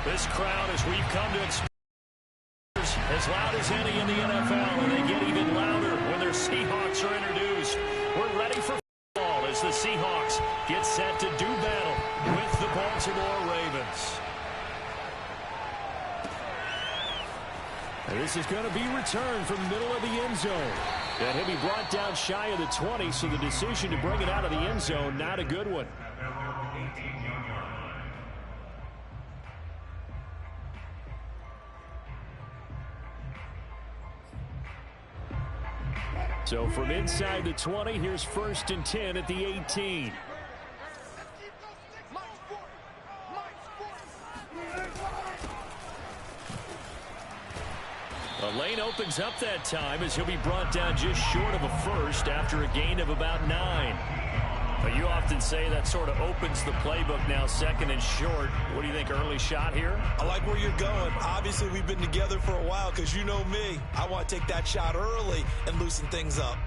This crowd, as we've come to expect, as loud as any in the NFL, and they get even louder when their Seahawks are introduced. We're ready for football as the Seahawks get set to do battle with the Baltimore Ravens. And this is going to be returned from the middle of the end zone. And he'll be brought down shy of the 20, so the decision to bring it out of the end zone, not a good one. So from inside the 20, here's 1st and 10 at the 18. The lane opens up that time as he'll be brought down just short of a first after a gain of about 9. But you often say that sort of opens the playbook now, 2nd and short. What do you think, early shot here? I like where you're going. Obviously, we've been together for a while because you know me. I want to take that shot early and loosen things up.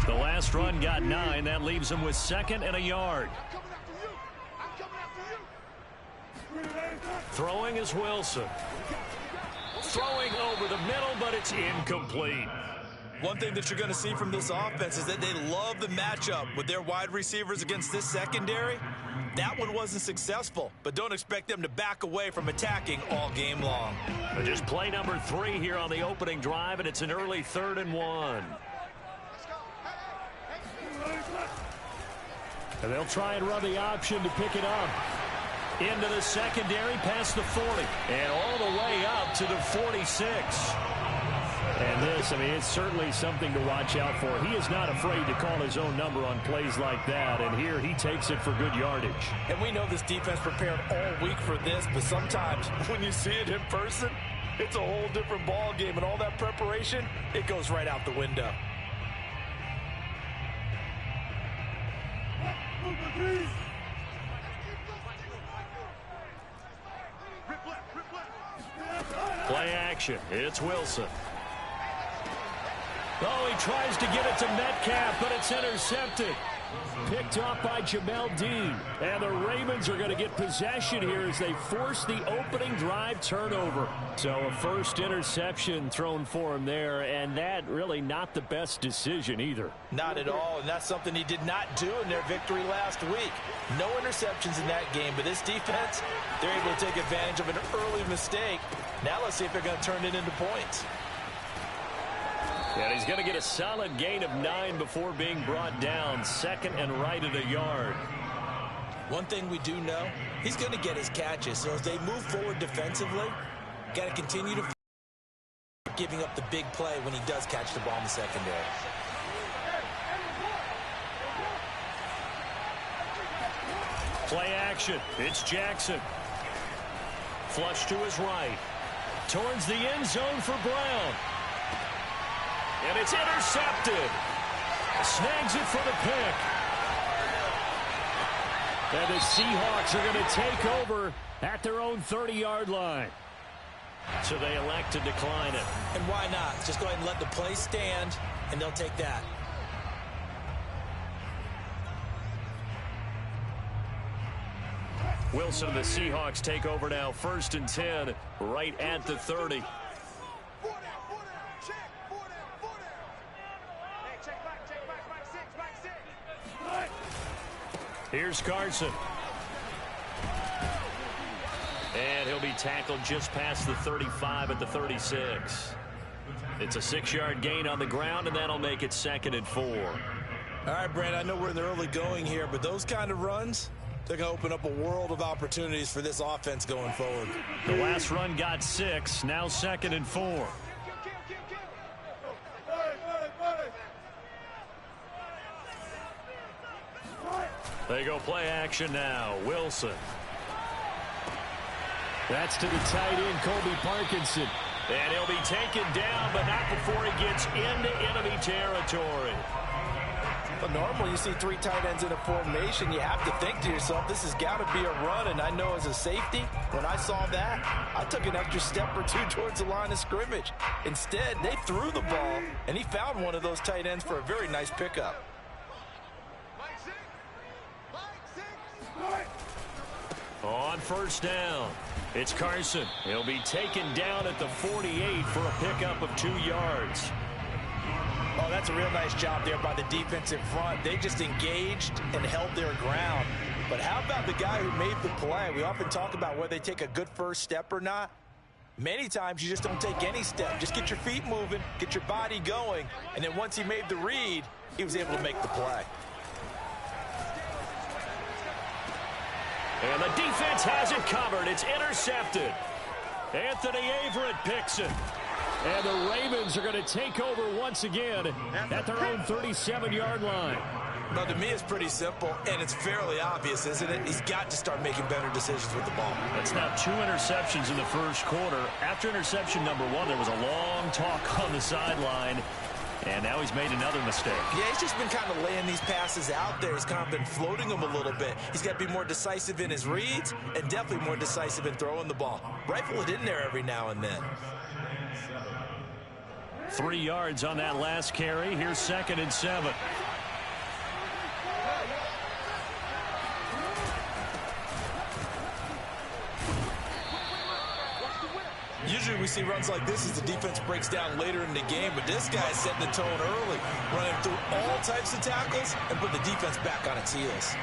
The last run got 9. That leaves him with 2nd and a yard. Throwing is Wilson. Throwing over the middle, but it's incomplete. One thing that you're going to see from this offense is that they love the matchup with their wide receivers against this secondary. That one wasn't successful, but don't expect them to back away from attacking all game long. But just play number 3 here on the opening drive, and it's an early 3rd and 1. And they'll try and run the option to pick it up. Into the secondary, past the 40, and all the way up to the 46. And this, I mean, it's certainly something to watch out for. He is not afraid to call his own number on plays like that, and here he takes it for good yardage. And we know this defense prepared all week for this, but sometimes when you see it in person, it's a whole different ball game, and all that preparation, it goes right out the window. Play action. It's Wilson. Oh, he tries to get it to Metcalf, but it's intercepted. Picked off by Jamel Dean. And the Ravens are going to get possession here as they force the opening drive turnover. So a first interception thrown for him there, and that really not the best decision either. Not at all, and that's something he did not do in their victory last week. No interceptions in that game, but this defense, they're able to take advantage of an early mistake. Now let's see if they're going to turn it into points. And he's going to get a solid gain of 9 before being brought down. 2nd and right at a yard. One thing we do know, he's going to get his catches. So as they move forward defensively, got to continue to giving up the big play when he does catch the ball in the secondary. Play action. It's Jackson. Flush to his right. Towards the end zone for Brown. And it's intercepted. Snags it for the pick. And the Seahawks are going to take over at their own 30-yard line. So they elect to decline it. And why not? Just go ahead and let the play stand, and they'll take that. Wilson and the Seahawks take over now. 1st and 10, right at the 30. Here's Carson. And he'll be tackled just past the 35 at the 36. It's a 6-yard gain on the ground, and that'll make it 2nd and 4. All right, Brent, I know we're in the early going here, but those kind of runs, they're going to open up a world of opportunities for this offense going forward. The last run got 6, now 2nd and 4. They go play action now. Wilson. That's to the tight end, Colby Parkinson. And he'll be taken down, but not before he gets into enemy territory. Well, normally you see 3 tight ends in a formation, you have to think to yourself, this has got to be a run. And I know as a safety, when I saw that, I took an extra step or 2 towards the line of scrimmage. Instead, they threw the ball, and he found one of those tight ends for a very nice pickup. On first down, it's Carson. He'll be taken down at the 48 for a pickup of 2 yards. Oh, that's a real nice job there by the defensive front. They just engaged and held their ground. But how about the guy who made the play? We often talk about whether they take a good first step or not. Many times you just don't take any step. Just get your feet moving, get your body going, and then once he made the read, he was able to make the play. And the defense has it covered. It's intercepted. Anthony Averett picks it. And the Ravens are going to take over once again at their own 37-yard line. Now, to me, it's pretty simple, and it's fairly obvious, isn't it? He's got to start making better decisions with the ball. That's now 2 interceptions in the first quarter. After interception number 1, there was a long talk on the sideline, and now he's made another mistake. Yeah, he's just been kind of laying these passes out there. He's kind of been floating them a little bit. He's got to be more decisive in his reads and definitely more decisive in throwing the ball. Rifle it in there every now and then. 3 yards on that last carry. Here's 2nd and 7. Usually we see runs like this as the defense breaks down later in the game, but this guy is setting the tone early, running through all types of tackles and put the defense back on its heels.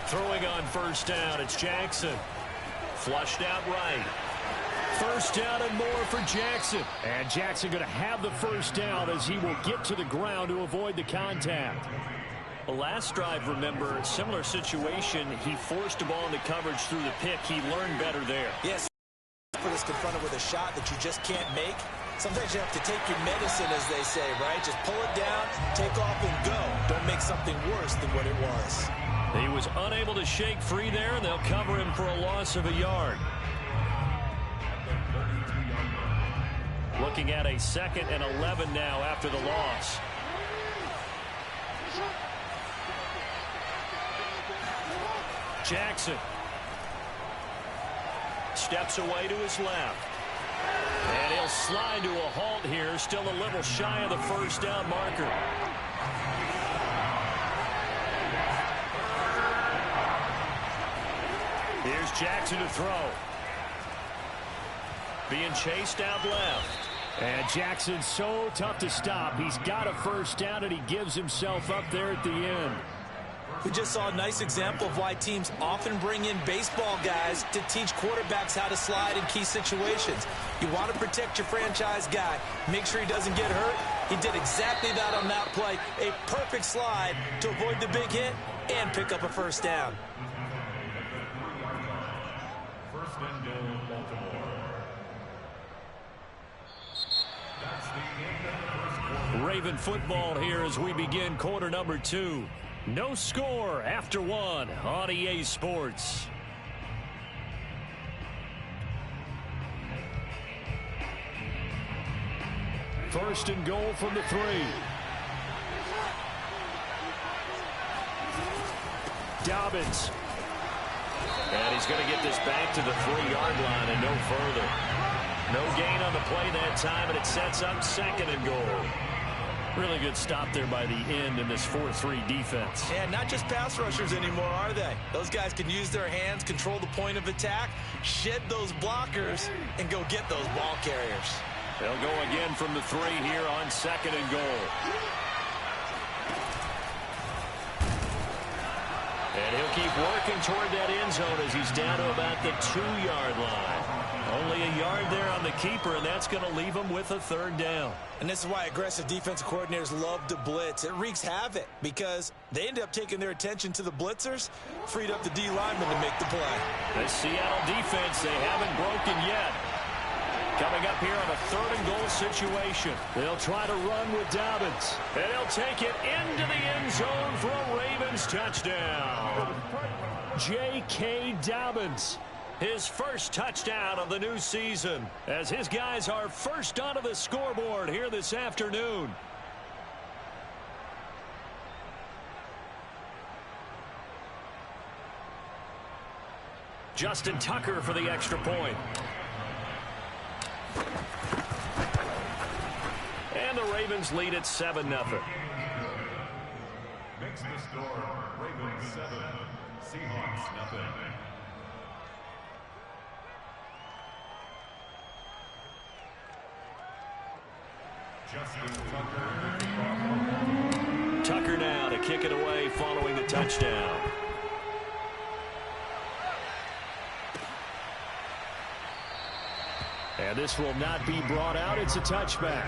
Throwing on first down, it's Jackson. Flushed out right. First down and more for Jackson. And Jackson going to have the first down as he will get to the ground to avoid the contact. The last drive, remember, similar situation. He forced the ball into coverage through the pick. He learned better there. Yes, for this confronted with a shot that you just can't make. Sometimes you have to take your medicine, as they say, right? Just pull it down, take off, and go. Don't make something worse than what it was. He was unable to shake free there, and they'll cover him for a loss of a yard. Looking at a 2nd and 11 now after the loss. Jackson steps away to his left. And he'll slide to a halt here, still a little shy of the first down marker. Here's Jackson to throw. Being chased out left. And Jackson's so tough to stop. He's got a first down, and he gives himself up there at the end. We just saw a nice example of why teams often bring in baseball guys to teach quarterbacks how to slide in key situations. You want to protect your franchise guy. Make sure he doesn't get hurt. He did exactly that on that play. A perfect slide to avoid the big hit and pick up a first down. Raven football here as we begin quarter number 2. No score after 1 on EA Sports. First and goal from the 3. Dobbins. And he's going to get this back to the 3-yard line and no further. No gain on the play that time, and it sets up 2nd and goal. Really good stop there by the end in this 4-3 defense. And not just pass rushers anymore, are they? Those guys can use their hands, control the point of attack, shed those blockers, and go get those ball carriers. They'll go again from the 3 here on 2nd and goal. And he'll keep working toward that end zone as he's down to about the 2-yard line. Only a yard there on the keeper, and that's going to leave him with a 3rd down. And this is why aggressive defensive coordinators love to blitz. It wreaks havoc because they end up taking their attention to the blitzers, freed up the D lineman to make the play. The Seattle defense, they haven't broken yet. Coming up here on a 3rd and goal situation. They'll try to run with Dobbins. And he'll take it into the end zone for a Ravens touchdown. J.K. Dobbins. his first touchdown of the new season, as his guys are first onto the scoreboard here this afternoon. Justin Tucker for the extra point. And the Ravens lead at 7-0. Makes the score Ravens 7, Seahawks nothing. Justin Tucker. Tucker now to kick it away following the touchdown. And this will not be brought out. It's a touchback.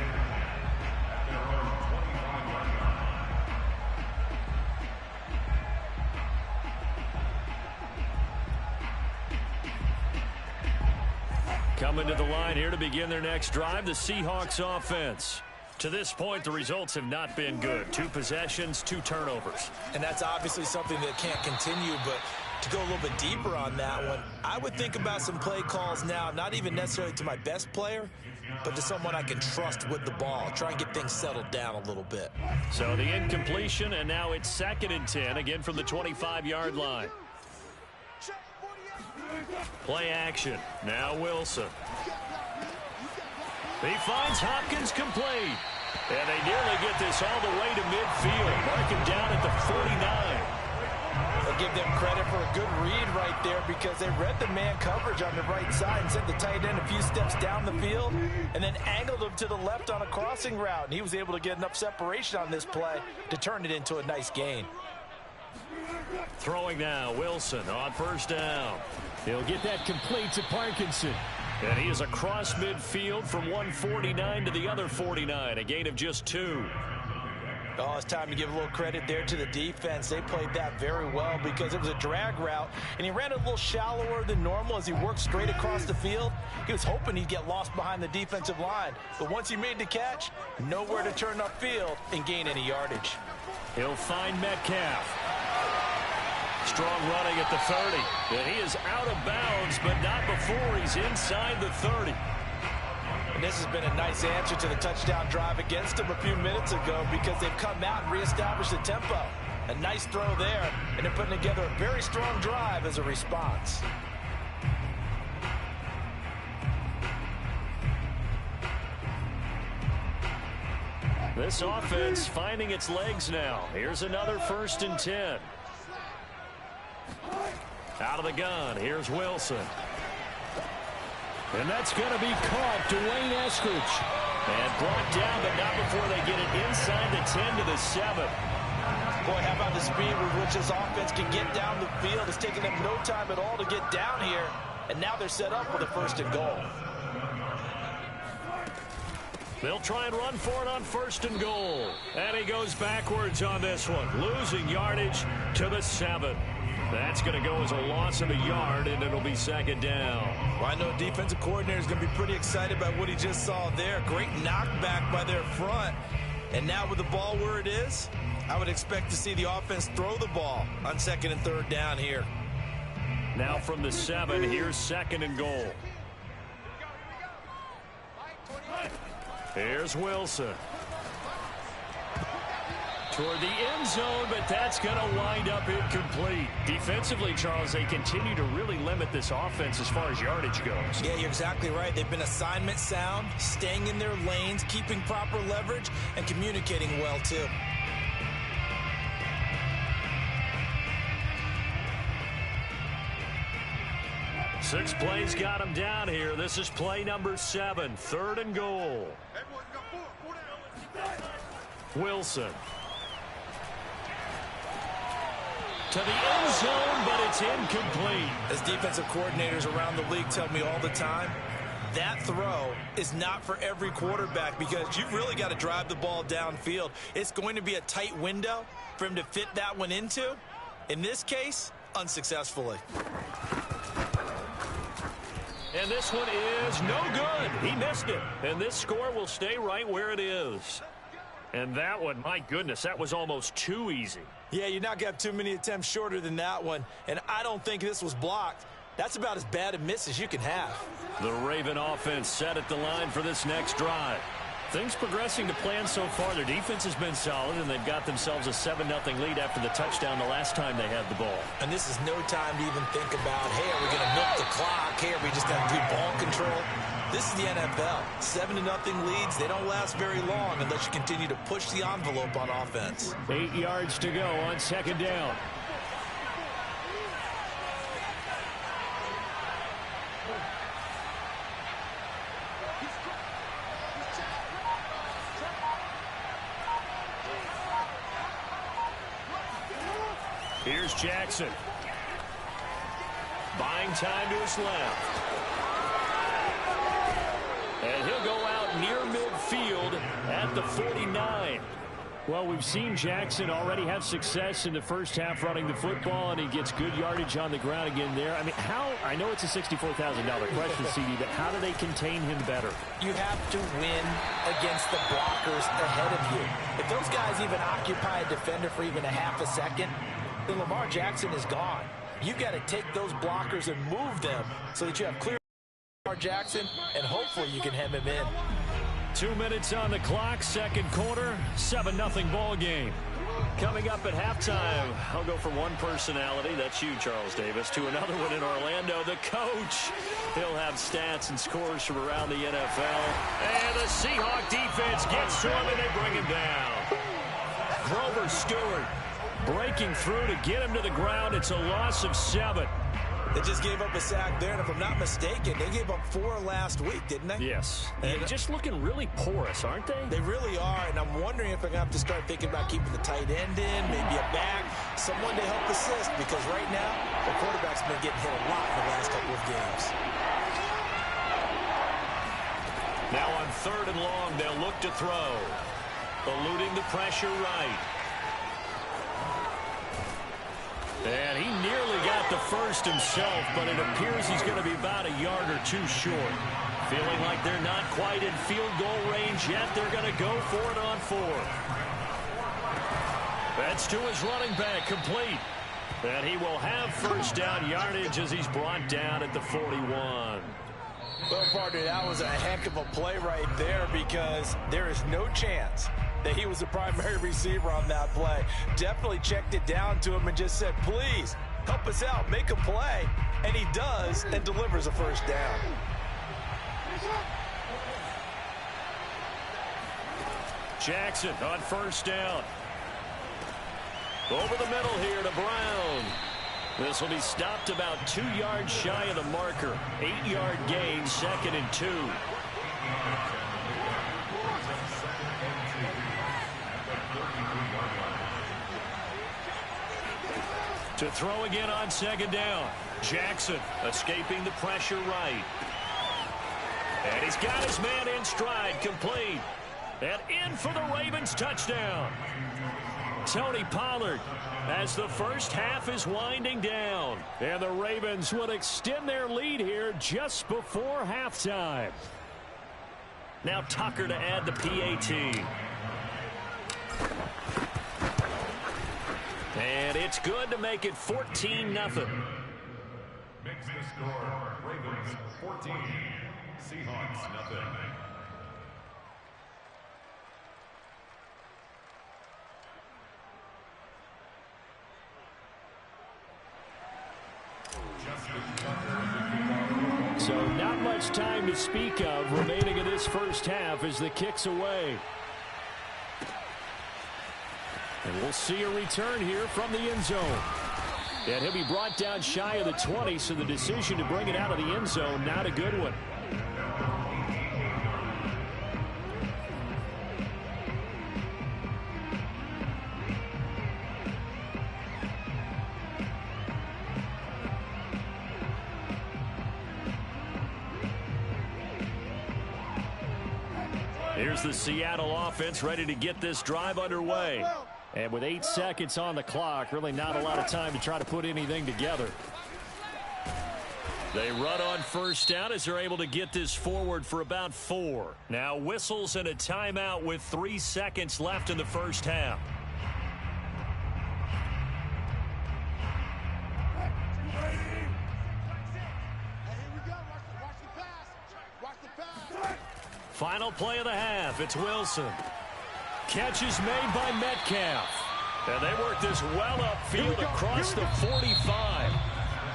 Coming to the line here to begin their next drive, the Seahawks offense. To this point, the results have not been good. 2 possessions, 2 turnovers. And that's obviously something that can't continue, but to go a little bit deeper on that one, I would think about some play calls now, not even necessarily to my best player, but to someone I can trust with the ball. Try and get things settled down a little bit. So the incompletion, and now it's 2nd and 10, again from the 25-yard line. Play action. Now Wilson. He finds Hopkins complete. And they nearly get this all the way to midfield. Mark him down at the 49. I'll give them credit for a good read right there because they read the man coverage on the right side and sent the tight end a few steps down the field and then angled him to the left on a crossing route. And he was able to get enough separation on this play to turn it into a nice gain. Throwing now, Wilson on 1st down. He'll get that complete to Parkinson. And he is across midfield from 149 to the other 49, a gain of just 2. Oh, it's time to give a little credit there to the defense. They played that very well because it was a drag route, and he ran a little shallower than normal as he worked straight across the field. He was hoping he'd get lost behind the defensive line, but once he made the catch, nowhere to turn upfield and gain any yardage. He'll find Metcalf. Strong running at the 30. And he is out of bounds, but not before he's inside the 30. And this has been a nice answer to the touchdown drive against them a few minutes ago because they've come out and reestablished the tempo. A nice throw there, and they're putting together a very strong drive as a response. This offense finding its legs now. Here's another 1st and 10. Out of the gun, here's Wilson. And that's going to be caught. Dwayne Eskridge. And brought down, but not before they get it inside the 10 to the 7. Boy, how about the speed with which this offense can get down the field? It's taken them no time at all to get down here. And now they're set up with a 1st and goal. They'll try and run for it on 1st and goal. And he goes backwards on this one, losing yardage to the 7. That's going to go as a loss of a yard, and it'll be 2nd down. Well, I know a defensive coordinator is going to be pretty excited about what he just saw there. Great knockback by their front. And now with the ball where it is, I would expect to see the offense throw the ball on 2nd and 3rd down here. Now from the 7, here's 2nd and goal. Here's Wilson. Toward the end zone, but that's going to wind up incomplete. Defensively, Charles, they continue to really limit this offense as far as yardage goes. Yeah, you're exactly right. They've been assignment sound, staying in their lanes, keeping proper leverage, and communicating well, too. Six plays got him down here. This is play number 7, 3rd and goal. Wilson. To the end zone, but it's incomplete. As defensive coordinators around the league tell me all the time, that throw is not for every quarterback because you've really got to drive the ball downfield. It's going to be a tight window for him to fit that one into. In this case, unsuccessfully. And this one is no good. He missed it. And this score will stay right where it is. And that one, my goodness, that was almost too easy. Yeah, you're not going to have too many attempts shorter than that one. And I don't think this was blocked. That's about as bad a miss as you can have. The Raven offense set at the line for this next drive. Things progressing to plan so far. Their defense has been solid, and they've got themselves a 7-0 lead after the touchdown the last time they had the ball. And this is no time to even think about, hey, are we going to milk the clock? Hey, are we just going to do ball control? This is the NFL. 7-0 leads, they don't last very long unless you continue to push the envelope on offense. 8 yards to go on second down. Here's Jackson. Buying time to his left. And he'll go out near midfield at the 49. Well, we've seen Jackson already have success in the first half running the football, and he gets good yardage on the ground again there. I mean, I know it's a $64,000 question, CD, but how do they contain him better? You have to win against the blockers ahead of you. If those guys even occupy a defender for even a half a second, then Lamar Jackson is gone. You've got to take those blockers and move them so that you have clear Lamar Jackson, and hopefully you can hem him in. 2 minutes on the clock, second quarter, 7-0 ball game. Coming up at halftime, I'll go from one personality, that's you, Charles Davis, to another one in Orlando, the coach. He'll have stats and scores from around the NFL. And the Seahawk defense gets to him, and they bring him down. Grover Stewart breaking through to get him to the ground. It's a loss of 7. They just gave up a sack there, and if I'm not mistaken, they gave up 4 last week, didn't they? Yes. And just looking really porous, aren't they? They really are, and I'm wondering if I'm going to have to start thinking about keeping the tight end in, maybe a back, someone to help assist, because right now, the quarterback's been getting hit a lot in the last couple of games. Now on 3rd and long, they'll look to throw. Eluding the pressure right. And he nearly got the first himself, but it appears he's going to be about a yard or 2 short. Feeling like they're not quite in field goal range yet, they're going to go for it on 4th. That's to his running back, complete. And he will have first down yardage as he's brought down at the 41. Well, partner, that was a heck of a play right there, because there is no chance that he was the primary receiver on that play. Definitely checked it down to him and just said, please, help us out, make a play. And he does, and delivers a first down. Jackson on first down. Over the middle here to Brown. This will be stopped about 2 yards shy of the marker. 8-yard gain, 2nd and 2. To throw again on 2nd down. Jackson escaping the pressure right. And he's got his man in stride, complete. And in for the Ravens touchdown. Tony Pollard as the first half is winding down. And the Ravens will extend their lead here just before halftime. Now Tucker to add the PAT. And it's good to make it 14-0. Makes the score Ravens 14, Seahawks nothing. So not much time to speak of remaining in this first half as the kick's away. And we'll see a return here from the end zone. And he'll be brought down shy of the 20, so the decision to bring it out of the end zone, not a good one. Here's the Seattle offense ready to get this drive underway. And with 8 seconds on the clock, really not a lot of time to try to put anything together. They run on first down as they're able to get this forward for about 4. Now whistles and a timeout with 3 seconds left in the first half. Final play of the half. It's Wilson. Catch is made by Metcalf. And they work this well upfield across the 45.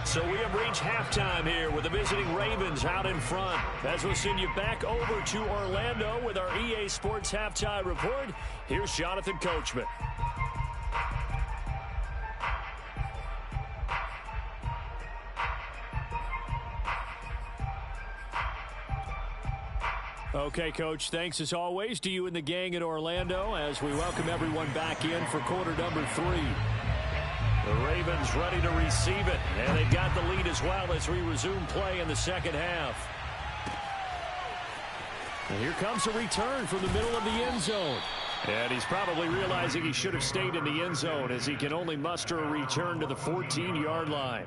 So we have reached halftime here with the visiting Ravens out in front. As we'll send you back over to Orlando with our EA Sports Halftime Report, here's Jonathan Coachman. Okay, Coach, thanks as always to you and the gang in Orlando as we welcome everyone back in for quarter number 3. The Ravens ready to receive it, and they've got the lead as well as we resume play in the second half. And here comes a return from the middle of the end zone. And he's probably realizing he should have stayed in the end zone as he can only muster a return to the 14-yard line.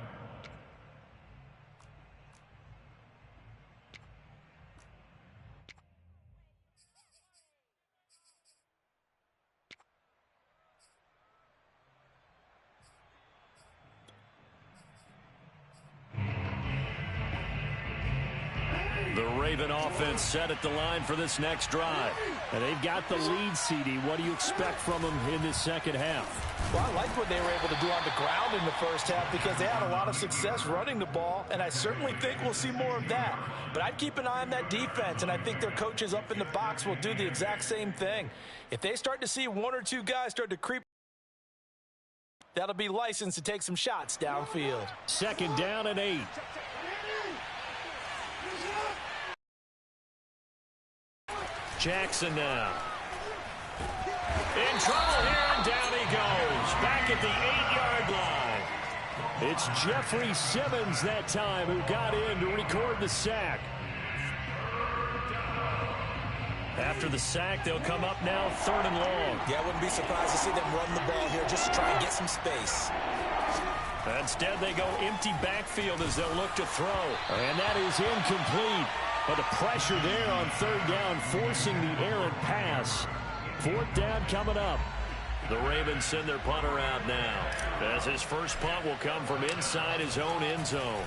The Raven offense set at the line for this next drive. And they've got the lead, CD. What do you expect from them in this second half? Well, I liked what they were able to do on the ground in the first half because they had a lot of success running the ball, and I certainly think we'll see more of that. But I'd keep an eye on that defense, and I think their coaches up in the box will do the exact same thing. If they start to see one or two guys start to creep, that'll be licensed to take some shots downfield. Second down and 8. Jackson now. In trouble here, and down he goes. Back at the 8-yard line. It's Jeffrey Simmons that time who got in to record the sack. After the sack, they'll come up now 3rd and long. Yeah, I wouldn't be surprised to see them run the ball here just to try and get some space. Instead, they go empty backfield as they'll look to throw. And that is incomplete. But the pressure there on 3rd down, forcing the errant pass. 4th down coming up. The Ravens send their punter out now, as his first punt will come from inside his own end zone.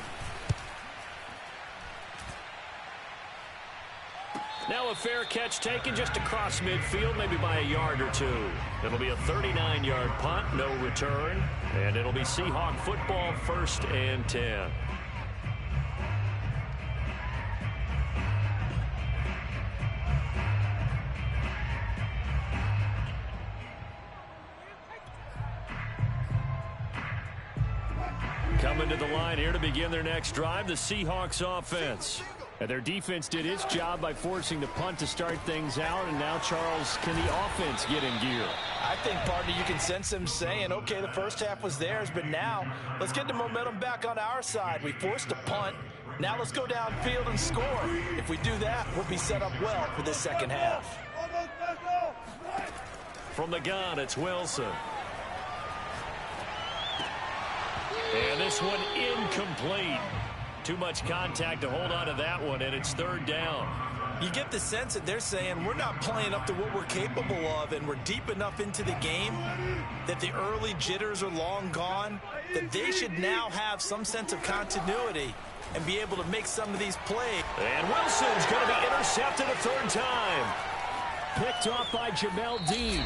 Now a fair catch taken just across midfield, maybe by a yard or two. It'll be a 39-yard punt, no return, and it'll be Seahawk football, 1st and 10. Coming to the line here to begin their next drive, the Seahawks offense. And their defense did its job by forcing the punt to start things out, and now, Charles, can the offense get in gear? I think, partner, you can sense them saying, okay, the first half was theirs, but now let's get the momentum back on our side. We forced a punt. Now let's go downfield and score. If we do that, we'll be set up well for this second half. From the gun, it's Wilson. And this one incomplete. Too much contact to hold on to that one, and it's 3rd down. You get the sense that they're saying we're not playing up to what we're capable of, and we're deep enough into the game that the early jitters are long gone, that they should now have some sense of continuity and be able to make some of these plays. And Wilson's going to be intercepted a 3rd time. Picked off by Jamel Dean.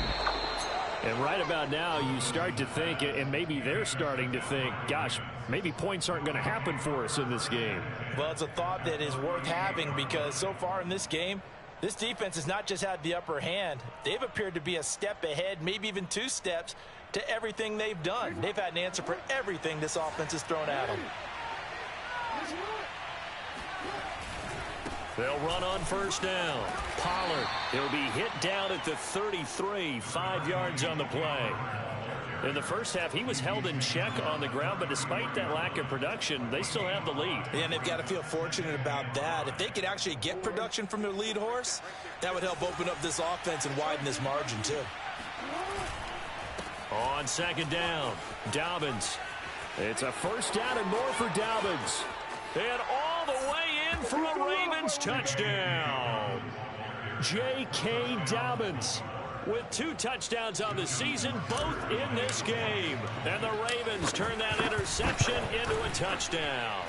And right about now, you start to think, and maybe they're starting to think, gosh, maybe points aren't going to happen for us in this game. Well, it's a thought that is worth having because so far in this game, this defense has not just had the upper hand. They've appeared to be a step ahead, maybe even 2 steps to everything they've done. They've had an answer for everything this offense has thrown at them. They'll run on 1st down. Pollard, he'll be hit down at the 33, 5 yards on the play. In the first half, he was held in check on the ground, but despite that lack of production, they still have the lead. And they've got to feel fortunate about that. If they could actually get production from their lead horse, that would help open up this offense and widen this margin, too. On 2nd down, Dobbins. It's a 1st down and more for Dobbins. And all the way in for a Ravens touchdown. J.K. Dobbins with 2 touchdowns on the season, both in this game. And the Ravens turn that interception into a touchdown.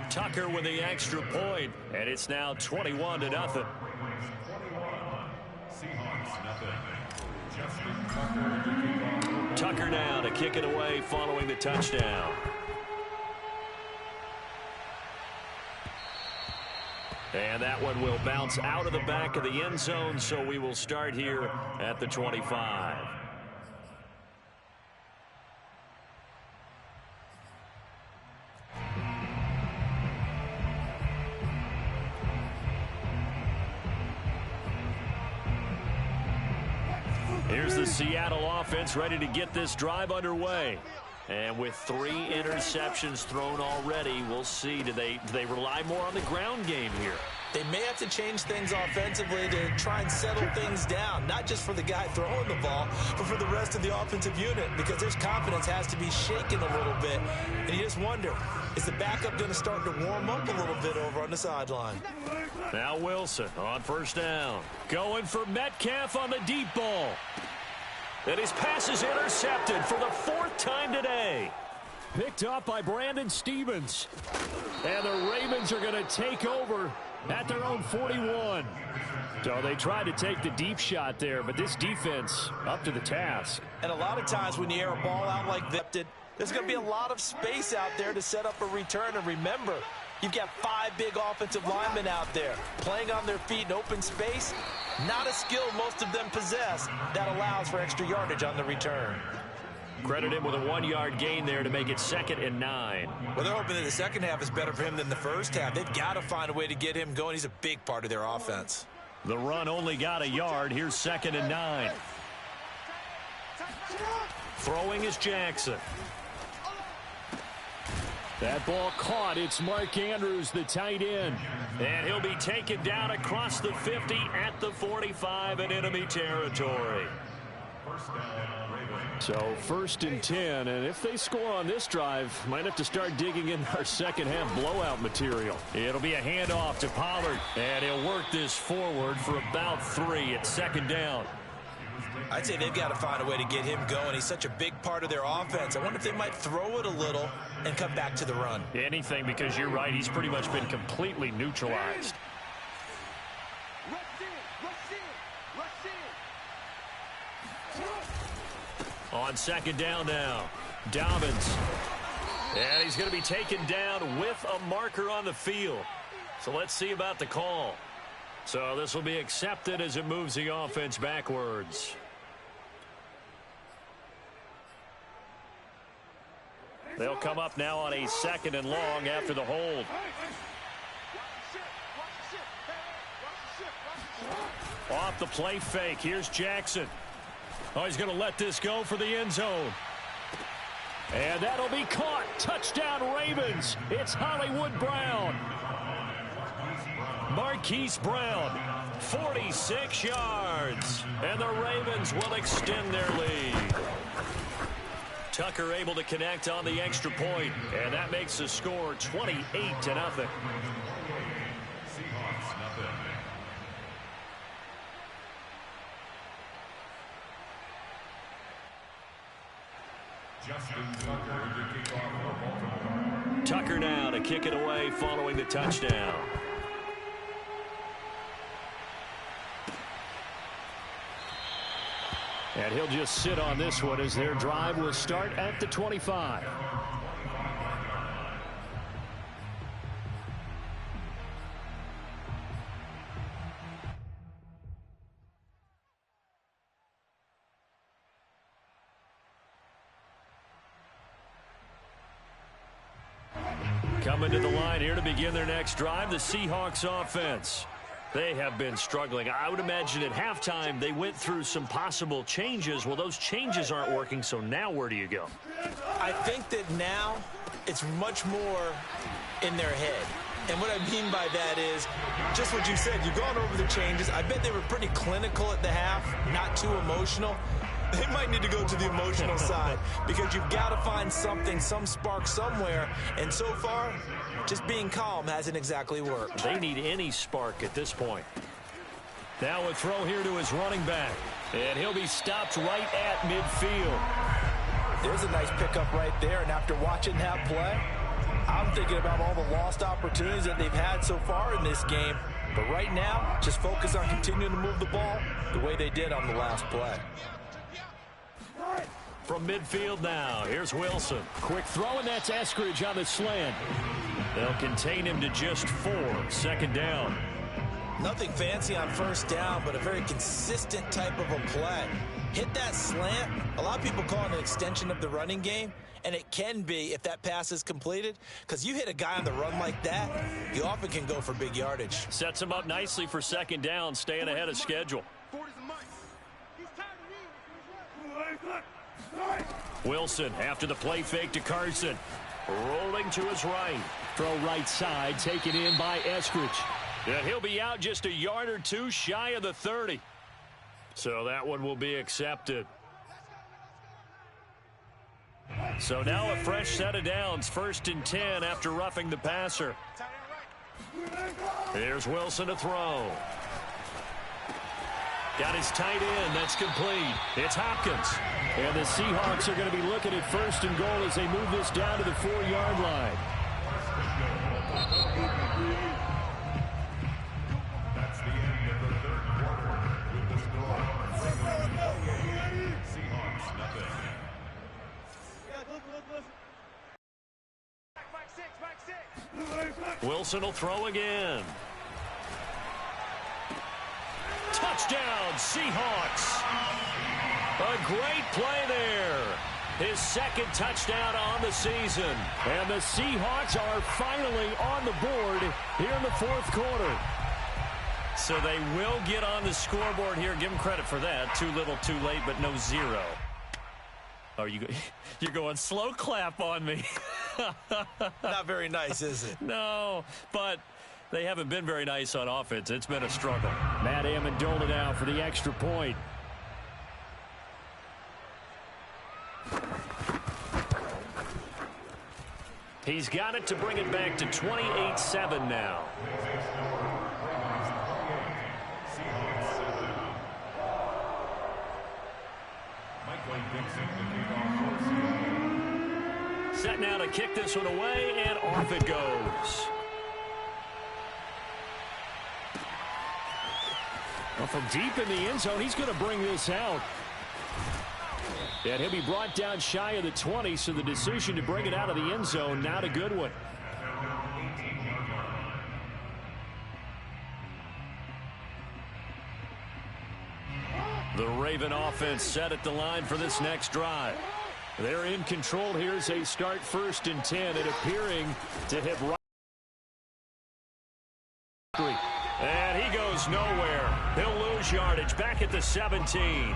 Tucker with the extra point, and it's now 21-0. Seahawks nothing. Justin Tucker now to kick it away following the touchdown. And that one will bounce out of the back of the end zone, so we will start here at the 25. Here's the Seattle offense ready to get this drive underway. And with 3 interceptions thrown already, we'll see. Do they rely more on the ground game here? They may have to change things offensively to try and settle things down, not just for the guy throwing the ball, but for the rest of the offensive unit, because their confidence has to be shaken a little bit. And you just wonder, is the backup going to start to warm up a little bit over on the sideline? Now Wilson on first down. Going for Metcalf on the deep ball. And his pass is intercepted for the 4th time today. Picked up by Brandon Stephens. And the Ravens are going to take over at their own 41. So they tried to take the deep shot there, but this defense up to the task. And a lot of times when you air a ball out like that, there's going to be a lot of space out there to set up a return. And remember, you've got 5 big offensive linemen out there playing on their feet in open space. Not a skill most of them possess that allows for extra yardage on the return. Credit him with a 1-yard gain there to make it 2nd and 9. Well, they're hoping that the second half is better for him than the first half. They've got to find a way to get him going. He's a big part of their offense. The run only got a yard. Here's 2nd and 9. Throwing is Jackson. That ball caught. It's Mark Andrews, the tight end. And he'll be taken down across the 50 at the 45 in enemy territory. So 1st and 10, and if they score on this drive, might have to start digging in our second half blowout material. It'll be a handoff to Pollard, and he'll work this forward for about 3 at 2nd down. I'd say they've got to find a way to get him going. He's such a big part of their offense. I wonder if they might throw it a little and come back to the run. Anything, because you're right, he's pretty much been completely neutralized. On 2nd down now, Dobbins. And he's going to be taken down with a marker on the field. So let's see about the call. So this will be accepted as it moves the offense backwards. They'll come up now on a 2nd and long after the hold. Off the play fake. Here's Jackson. Oh, he's going to let this go for the end zone. And that'll be caught. Touchdown Ravens. It's Hollywood Brown. Marquise Brown, 46 yards. And the Ravens will extend their lead. Tucker able to connect on the extra point. And that makes the score 28-0. Seahawks nothing. Justin Tucker to kick off for Baltimore. Tucker now to kick it away following the touchdown. And he'll just sit on this one as their drive will start at the 25. Coming to the line here to begin their next drive, the Seahawks offense. They have been struggling. I would imagine at halftime they went through some possible changes. Well, those changes aren't working, so now where do you go? I think that now it's much more in their head. And what I mean by that is just what you said. You've gone over the changes. I bet they were pretty clinical at the half, not too emotional. They might need to go to the emotional side because you've got to find something, some spark somewhere. And so far, just being calm hasn't exactly worked. They need any spark at this point. Now a throw here to his running back. And he'll be stopped right at midfield. There's a nice pickup right there. And after watching that play, I'm thinking about all the lost opportunities that they've had so far in this game. But right now, just focus on continuing to move the ball the way they did on the last play. From midfield now, here's Wilson. Quick throw, and that's Eskridge on the slant. They'll contain him to just 4. Second down. Nothing fancy on first down, but a very consistent type of a play. Hit that slant. A lot of people call it an extension of the running game, and it can be if that pass is completed, because you hit a guy on the run like that, you often can go for big yardage. Sets him up nicely for second down, staying ahead of schedule. Wilson after the play fake to Carson. Rolling to his right. Throw right side, taken in by Eskridge. And he'll be out just a yard or two shy of the 30. So that one will be accepted. So now a fresh set of downs. 1st and 10 after roughing the passer. Here's Wilson to throw. Got his tight end. That's complete. It's Hopkins. And the Seahawks are going to be looking at 1st and goal as they move this down to the 4-yard line. That's the end of the third quarter with the score. Seahawks, nothing. Wilson will throw again. Touchdown, Seahawks. A great play there. His 2nd touchdown on the season. And the Seahawks are finally on the board here in the 4th quarter. So they will get on the scoreboard here. Give them credit for that. Too little, too late, but no 0. Oh, you're going slow clap on me. Not very nice, is it? No, but they haven't been very nice on offense. It's been a struggle. Matt Amendola now for the extra point. He's got it to bring it back to 28-7 now. Set now to kick this one away, and off it goes. Well, from deep in the end zone, he's going to bring this out. And he'll be brought down shy of the 20, so the decision to bring it out of the end zone, not a good one. The Raven offense set at the line for this next drive. They're in control here as they start 1st and 10 and appearing to hit right. And he goes nowhere. He'll lose yardage back at the 17.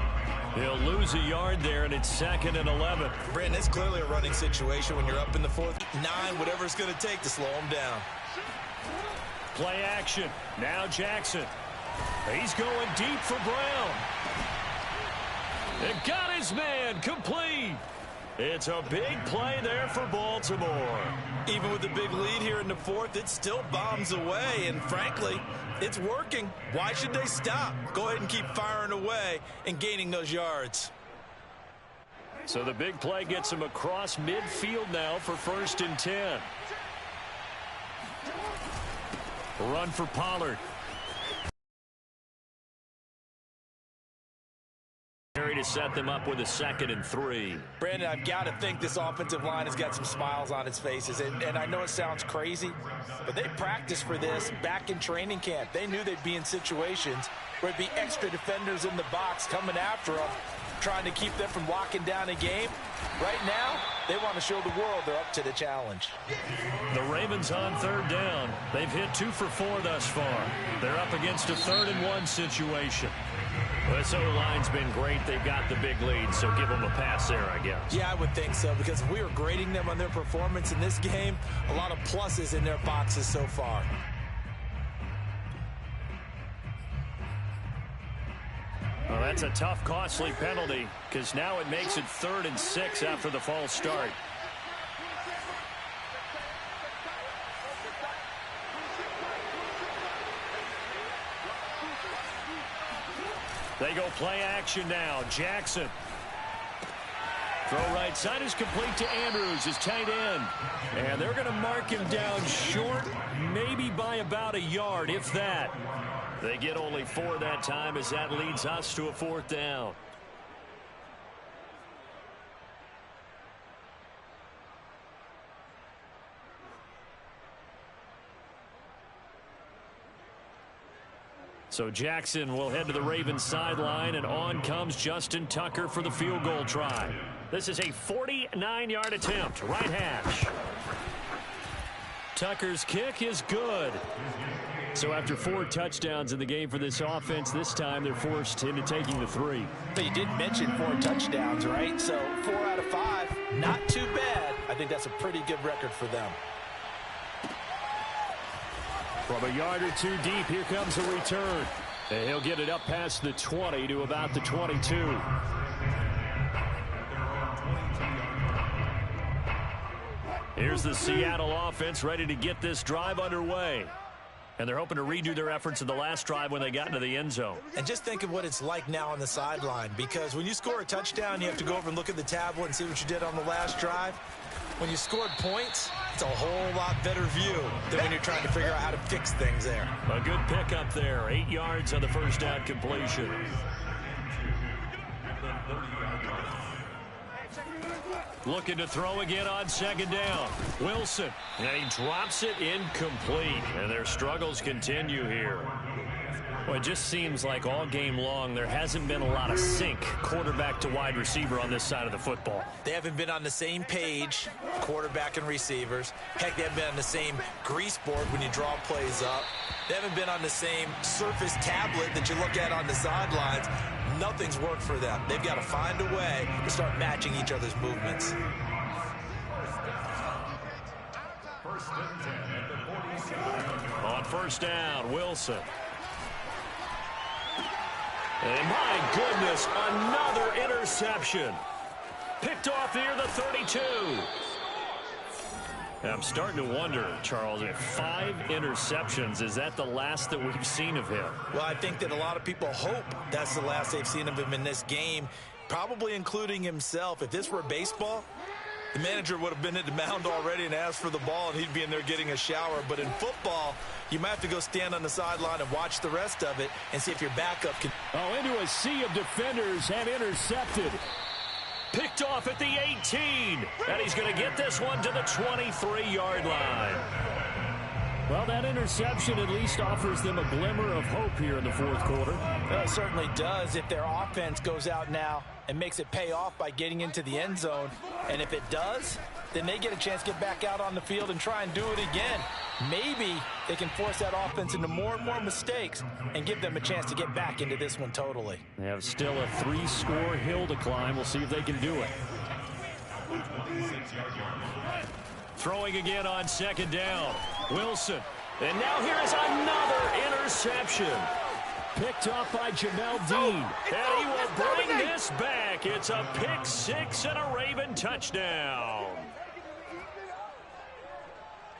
He'll lose a yard there, and it's 2nd and 11. Brandon, it's clearly a running situation when you're up in the 4th, 9, whatever it's going to take to slow him down. Play action. Now Jackson. He's going deep for Brown. And got his man complete. It's a big play there for Baltimore. Even with the big lead here in the 4th, it still bombs away, and frankly, it's working. Why should they stop? Go ahead and keep firing away and gaining those yards. So the big play gets him across midfield now for 1st and 10. Run for Pollard. To set them up with a 2nd and 3. Brandon, I've got to think this offensive line has got some smiles on its faces. And I know it sounds crazy, but they practiced for this back in training camp. They knew they'd be in situations where there'd be extra defenders in the box coming after them, trying to keep them from locking down a game. Right now, they want to show the world they're up to the challenge. The Ravens on 3rd down. They've hit 2 for 4 thus far. They're up against a 3rd and 1 situation. Well, this O-line's been great. They've got the big lead, so give them a pass there, I guess. Yeah, I would think so, because if we were grading them on their performance in this game, a lot of pluses in their boxes so far. Well, that's a tough, costly penalty, because now it makes it 3rd and 6 after the false start. They go play action now. Jackson Throw right side is complete to Andrews, his tight end. And they're going to mark him down short, maybe by about a yard, if that. They get only 4 that time as that leads us to a 4th down. So Jackson will head to the Ravens sideline, and on comes Justin Tucker for the field goal try. This is a 49-yard attempt, right hash. Tucker's kick is good. So after 4 touchdowns in the game for this offense, this time they're forced into taking the 3. But you did mention 4 touchdowns, right? So 4 out of 5, not too bad. I think that's a pretty good record for them. From a yard or 2 deep, here comes a return. And he'll get it up past the 20 to about the 22. Here's the Seattle offense ready to get this drive underway. And they're hoping to redo their efforts in the last drive when they got into the end zone. And just think of what it's like now on the sideline, because when you score a touchdown, you have to go over and look at the tablet and see what you did on the last drive. When you scored points, it's a whole lot better view than when you're trying to figure out how to fix things there. A good pickup there. 8 yards on the first down completion. Looking to throw again on 2nd down. Wilson, and he drops it incomplete. And their struggles continue here. Well, it just seems like all game long there hasn't been a lot of sync quarterback to wide receiver on this side of the football. They haven't been on the same page, quarterback and receivers. Heck, they haven't been on the same grease board when you draw plays up. They haven't been on the same surface tablet that you look at on the sidelines. Nothing's worked for them. They've got to find a way to start matching each other's movements. On 1st down, Wilson. And my goodness, another interception. Picked off near the 32. I'm starting to wonder, Charles, if 5 interceptions, is that the last that we've seen of him? Well, I think that a lot of people hope that's the last they've seen of him in this game, probably including himself. If this were baseball, the manager would have been at the mound already and asked for the ball, and he'd be in there getting a shower. But in football, you might have to go stand on the sideline and watch the rest of it and see if your backup can. Oh, into a sea of defenders and intercepted. Picked off at the 18. And he's going to get this one to the 23-yard line. Well, that interception at least offers them a glimmer of hope here in the 4th quarter. Well, it certainly does if their offense goes out now and makes it pay off by getting into the end zone. And if it does, then they get a chance to get back out on the field and try and do it again. Maybe they can force that offense into more and more mistakes and give them a chance to get back into this one totally. They have still a 3-score hill to climb. We'll see if they can do it. Throwing again on 2nd down. Wilson. And now here's another interception. Picked off by Jamel Dean. And he will bring this back. It's a pick 6 and a Raven touchdown.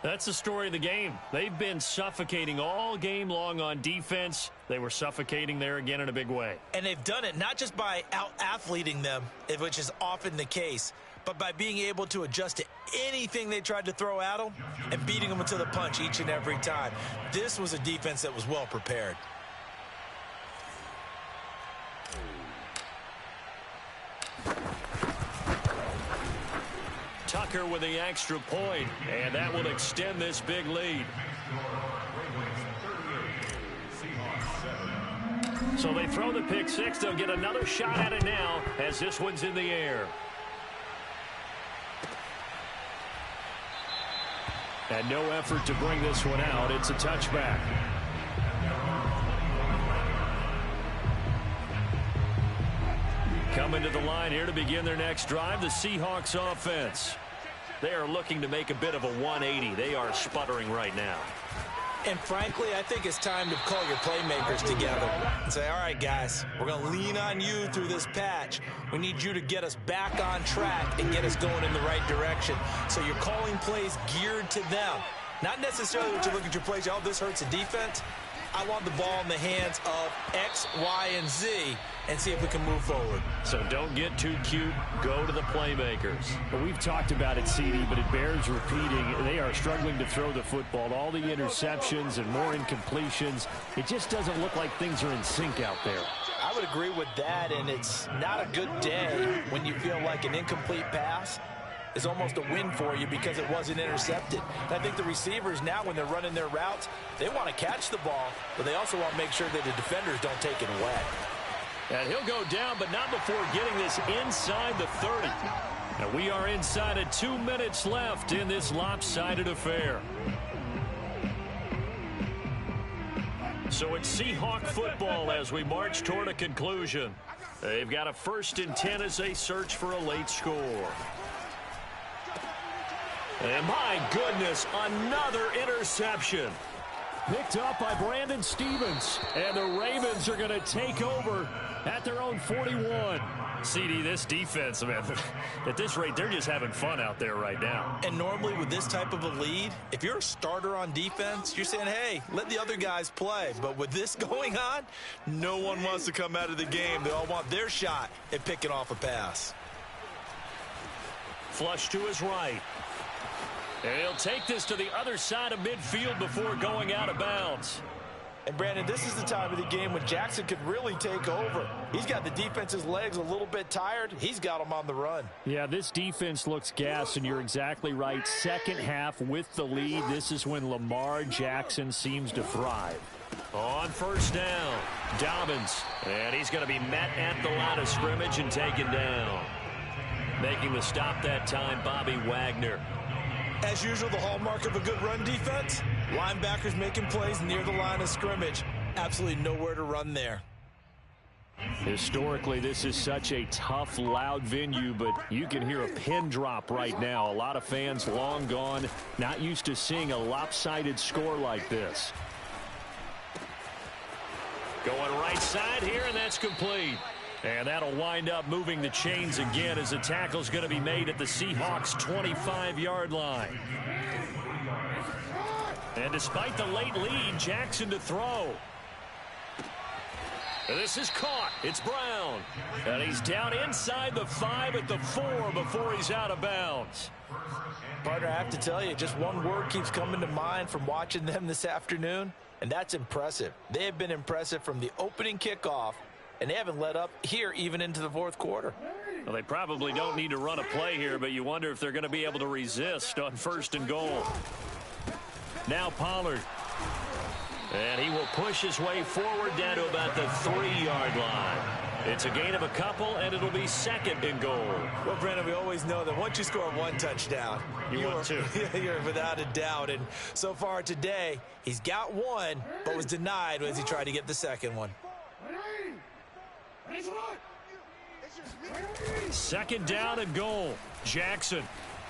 That's the story of the game. They've been suffocating all game long on defense. They were suffocating there again in a big way. And they've done it not just by out-athleting them, which is often the case, but by being able to adjust to anything they tried to throw at them and beating them to the punch each and every time. This was a defense that was well prepared. Tucker with the extra point, and that will extend this big lead. So they throw the pick 6. They'll get another shot at it now as this one's in the air. And no effort to bring this one out. It's a touchback. Coming to the line here to begin their next drive, the Seahawks offense. They are looking to make a bit of a 180. They are sputtering right now. And frankly, I think it's time to call your playmakers together and say, all right, guys, we're going to lean on you through this patch. We need you to get us back on track and get us going in the right direction. So you're calling plays geared to them. Not necessarily what you look at your plays, oh, this hurts the defense. I want the ball in the hands of X, Y, and Z and see if we can move forward. So don't get too cute. Go to the playmakers. Well, we've talked about it, CD, but it bears repeating. They are struggling to throw the football. All the interceptions and more incompletions. It just doesn't look like things are in sync out there. I would agree with that, and it's not a good day when you feel like an incomplete pass is almost a win for you because it wasn't intercepted. And I think the receivers now, when they're running their routes, they want to catch the ball, but they also want to make sure that the defenders don't take it away. And he'll go down, but not before getting this inside the 30. And we are inside of 2 minutes left in this lopsided affair. So it's Seahawk football as we march toward a conclusion. They've got a 1st and 10 as they search for a late score. And my goodness, another interception. Picked up by Brandon Stephens. And the Ravens are going to take over at their own 41. CD, this defense, man, at this rate, they're just having fun out there right now. And normally with this type of a lead, if you're a starter on defense, you're saying, hey, let the other guys play. But with this going on, no one wants to come out of the game. They all want their shot at picking off a pass. Flush to his right. And he'll take this to the other side of midfield before going out of bounds. And, Brandon, this is the time of the game when Jackson could really take over. He's got the defense's legs a little bit tired. He's got them on the run. Yeah, this defense looks gassed, and you're exactly right. Second half with the lead, this is when Lamar Jackson seems to thrive. On 1st down, Dobbins. And he's going to be met at the line of scrimmage and taken down. Making the stop that time, Bobby Wagner. As usual, the hallmark of a good run defense, linebackers making plays near the line of scrimmage. Absolutely nowhere to run there. Historically, this is such a tough, loud venue, but you can hear a pin drop right now. A lot of fans long gone, not used to seeing a lopsided score like this. Going right side here, and that's complete. And that'll wind up moving the chains again as the tackle's going to be made at the Seahawks' 25-yard line. And despite the late lead, Jackson to throw. And this is caught. It's Brown. And he's down inside the 5 at the 4 before he's out of bounds. Partner, I have to tell you, just one word keeps coming to mind from watching them this afternoon, and that's impressive. They have been impressive from the opening kickoff, and they haven't let up here even into the 4th quarter. Well, they probably don't need to run a play here, but you wonder if they're going to be able to resist on 1st and goal. Now Pollard. And he will push his way forward down to about the 3-yard line. It's a gain of a couple, and it'll be 2nd and goal. Well, Brandon, we always know that once you score one touchdown, you're without a doubt. And so far today, he's got one, but was denied as he tried to get the second one. 2nd down and goal. Jackson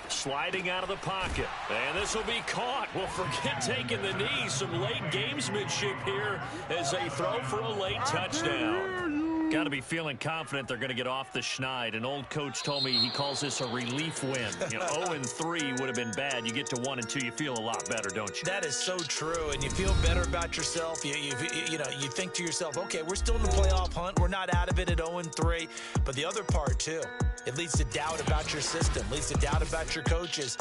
sliding out of the pocket. And this will be caught. Well, forget taking the knee. Some late gamesmanship here as they throw for a late touchdown. Got to be feeling confident they're going to get off the schneid. An old coach told me he calls this a relief win. 0-3 would have been bad. You get to 1-2, you feel a lot better, don't you? That is so true, and you feel better about yourself. You think to yourself, okay, we're still in the playoff hunt. We're not out of it at 0-3. But the other part, too, it leads to doubt about your system, leads to doubt about your coaches.